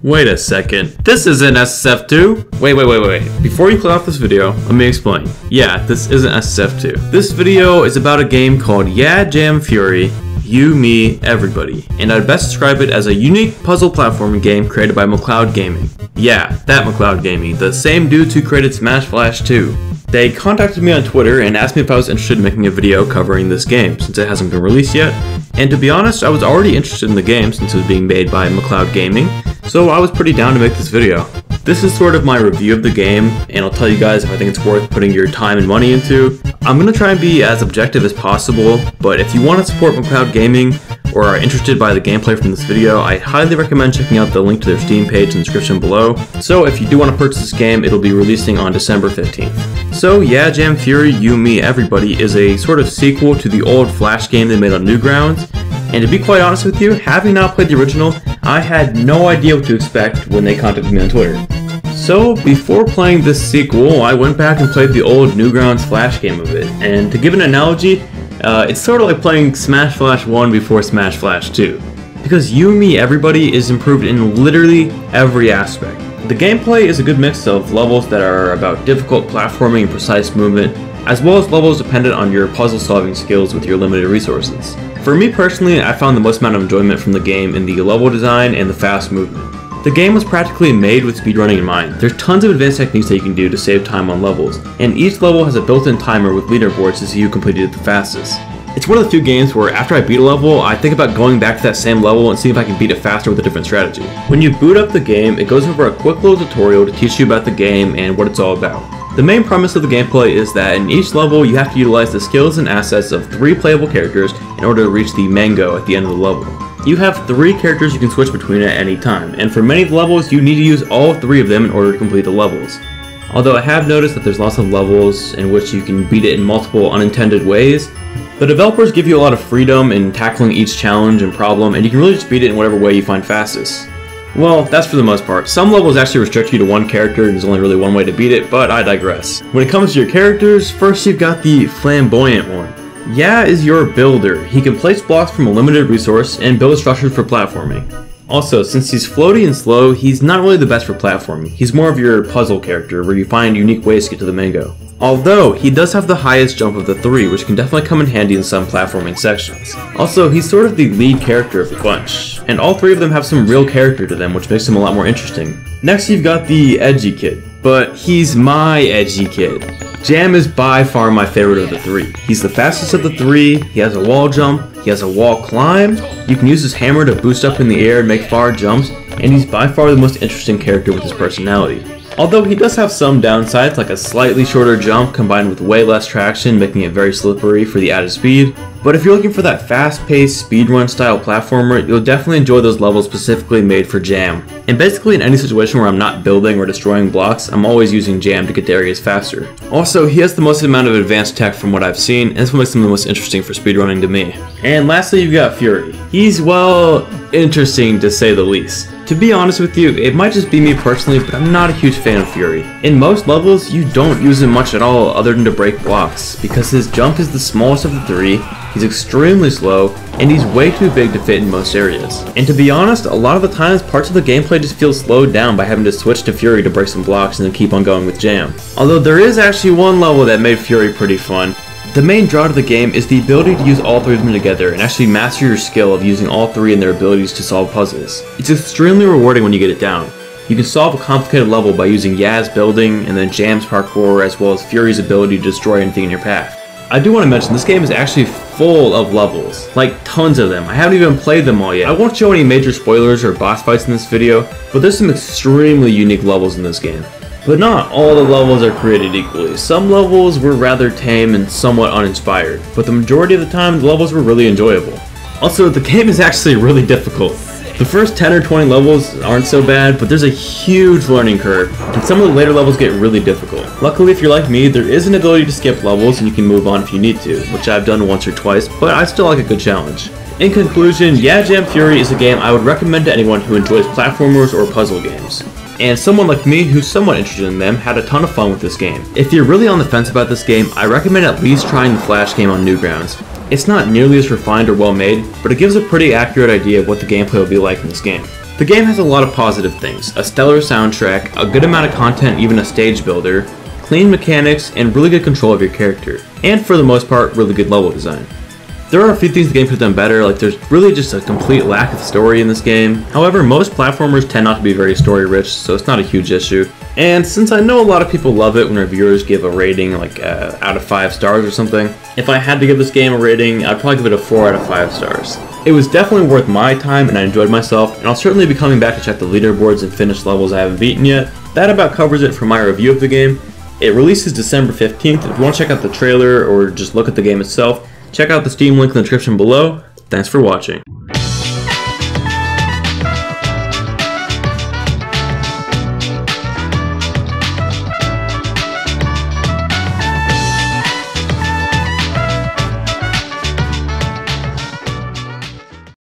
Wait a second, this isn't SSF2? Wait. Before you click off this video, let me explain. Yeah, this isn't SSF2. This video is about a game called Yeah Jam Fury, You, Me, Everybody, and I'd best describe it as a unique puzzle platforming game created by Mcleodgaming. Yeah, that Mcleodgaming, the same dudes who created Smash Flash 2. They contacted me on Twitter and asked me if I was interested in making a video covering this game, since it hasn't been released yet. And to be honest, I was already interested in the game since it was being made by Mcleodgaming, so I was pretty down to make this video. This is sort of my review of the game, and I'll tell you guys if I think it's worth putting your time and money into. I'm going to try and be as objective as possible, but if you want to support Mcleodgaming or are interested by the gameplay from this video, I highly recommend checking out the link to their Steam page in the description below. So if you do want to purchase this game, it'll be releasing on December 15th. So Yeah Jam Fury, You, Me, Everybody is a sort of sequel to the old Flash game they made on Newgrounds. And to be quite honest with you, having not played the original, I had no idea what to expect when they contacted me on Twitter. So before playing this sequel, I went back and played the old Newgrounds Flash game of it. And to give an analogy, it's sort of like playing Smash Flash 1 before Smash Flash 2. Because You, Me, Everybody is improved in literally every aspect. The gameplay is a good mix of levels that are about difficult platforming and precise movement, as well as levels dependent on your puzzle solving skills with your limited resources. For me personally, I found the most amount of enjoyment from the game in the level design and the fast movement. The game was practically made with speedrunning in mind. There's tons of advanced techniques that you can do to save time on levels, and each level has a built-in timer with leaderboards to see who completed it the fastest. It's one of the few games where after I beat a level, I think about going back to that same level and seeing if I can beat it faster with a different strategy. When you boot up the game, it goes over a quick little tutorial to teach you about the game and what it's all about. The main premise of the gameplay is that in each level you have to utilize the skills and assets of 3 playable characters in order to reach the mango at the end of the level. You have 3 characters you can switch between at any time, and for many of the levels you need to use all 3 of them in order to complete the levels. Although I have noticed that there's lots of levels in which you can beat it in multiple unintended ways, the developers give you a lot of freedom in tackling each challenge and problem, and you can really just beat it in whatever way you find fastest. Well, that's for the most part. Some levels actually restrict you to one character and there's only really one way to beat it, but I digress. When it comes to your characters, first you've got the flamboyant one. Yeah is your builder. He can place blocks from a limited resource and build structures for platforming. Also, since he's floaty and slow, he's not really the best for platforming. He's more of your puzzle character where you find unique ways to get to the mango. Although, he does have the highest jump of the 3, which can definitely come in handy in some platforming sections. Also, he's sort of the lead character of the bunch, and all 3 of them have some real character to them, which makes them a lot more interesting. Next you've got the Edgy Kid, but he's my Edgy Kid. Jam is by far my favorite of the 3. He's the fastest of the 3, he has a wall jump, he has a wall climb, you can use his hammer to boost up in the air and make far jumps, and he's by far the most interesting character with his personality. Although he does have some downsides, like a slightly shorter jump combined with way less traction, making it very slippery for the added speed. But if you're looking for that fast-paced speedrun style platformer, you'll definitely enjoy those levels specifically made for Jam. And basically in any situation where I'm not building or destroying blocks, I'm always using Jam to get to areas faster. Also, he has the most amount of advanced tech from what I've seen, and this what makes him the most interesting for speedrunning to me. And lastly, you've got Fury. He's, well, interesting to say the least. To be honest with you, it might just be me personally, but I'm not a huge fan of Fury. In most levels, you don't use him much at all other than to break blocks, because his jump is the smallest of the 3, he's extremely slow, and he's way too big to fit in most areas. And to be honest, a lot of the times parts of the gameplay just feel slowed down by having to switch to Fury to break some blocks and then keep on going with Jam. Although there is actually one level that made Fury pretty fun. The main draw to the game is the ability to use all 3 of them together and actually master your skill of using all 3 and their abilities to solve puzzles. It's extremely rewarding when you get it down. You can solve a complicated level by using Yaz building and then Jam's parkour as well as Fury's ability to destroy anything in your path. I do want to mention this game is actually full of levels, like tons of them. I haven't even played them all yet. I won't show any major spoilers or boss fights in this video, but there's some extremely unique levels in this game. But not all the levels are created equally. Some levels were rather tame and somewhat uninspired, but the majority of the time the levels were really enjoyable. Also, the game is actually really difficult. The first 10 or 20 levels aren't so bad, but there's a huge learning curve, and some of the later levels get really difficult. Luckily, if you're like me, there is an ability to skip levels and you can move on if you need to, which I've done once or twice, but I still like a good challenge. In conclusion, Yeah Jam Fury is a game I would recommend to anyone who enjoys platformers or puzzle games. And someone like me who's somewhat interested in them had a ton of fun with this game. If you're really on the fence about this game, I recommend at least trying the Flash game on Newgrounds. It's not nearly as refined or well made, but it gives a pretty accurate idea of what the gameplay will be like in this game. The game has a lot of positive things, a stellar soundtrack, a good amount of content, even a stage builder, clean mechanics, and really good control of your character, and for the most part, really good level design. There are a few things the game could have done better, like there's really just a complete lack of story in this game. However, most platformers tend not to be very story rich, so it's not a huge issue. And since I know a lot of people love it when reviewers give a rating like out of 5 stars or something, if I had to give this game a rating, I'd probably give it a 4 out of 5 stars. It was definitely worth my time and I enjoyed myself, and I'll certainly be coming back to check the leaderboards and finish levels I haven't beaten yet. That about covers it for my review of the game. It releases December 15th. If you want to check out the trailer or just look at the game itself, check out the Steam link in the description below. Thanks for watching.